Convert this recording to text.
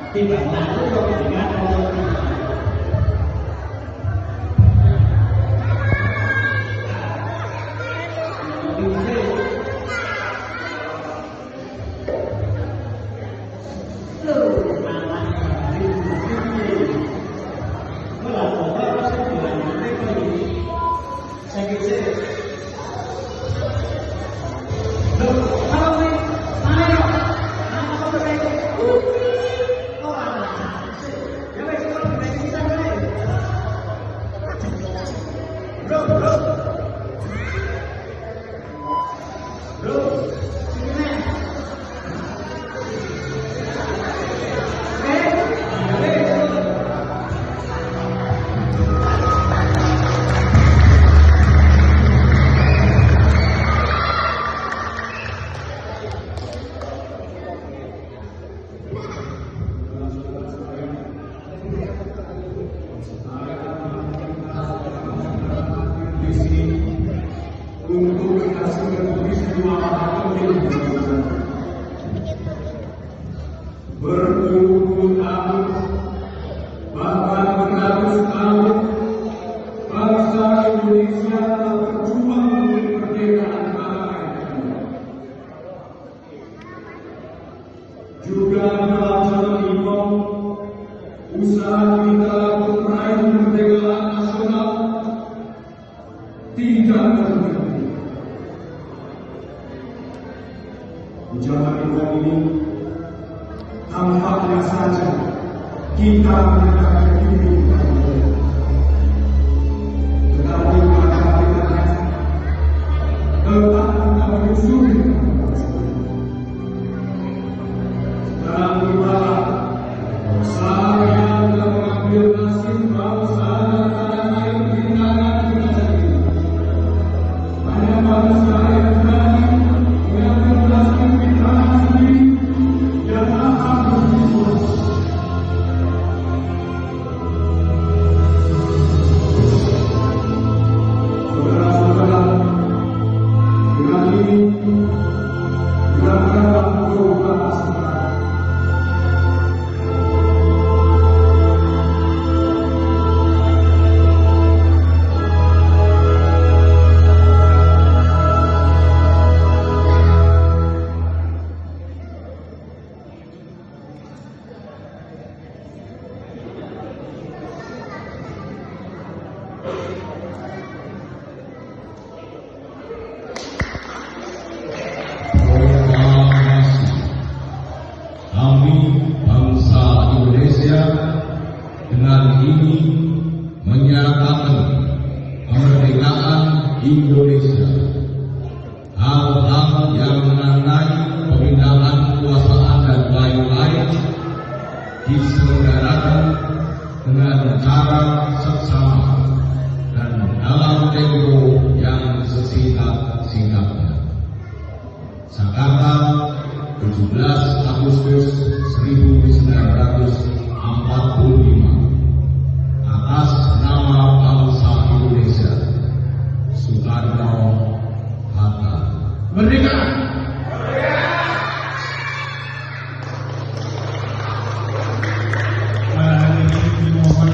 tidak takut dengan Allah. Berpuluh-puluh tahun, bahkan beratus tahun, bangsa Indonesia berjuang untuk kemerdekaan bangsa. Juga dalam jalan ini, usaha kita untuk meraih kemerdekaan nasional tidak berhenti. Di zaman ini, tampaknya saja kita mendekati titik balik. Tetapi pada hakikatnya tetap kita menyusuri. Sekarang berubah, saya telah mengambil nasib bangsa dan tanah air di tangan kita sendiri. Hanya bangsa yang berani mengambil nasib di tangan sendiri yang akan berjuang. Saudara-saudara, dengan ini dilakukanlah proklamasi. Dengan ini menyatakan kemerdekaan Indonesia. Hal-hal yang mengenai pemindahan kekuasaan dan lain-lain diselenggarakan dengan cara seksama dan dalam tempo yang sesingkat-singkatnya. Jakarta, 17 Agustus 1945. Atas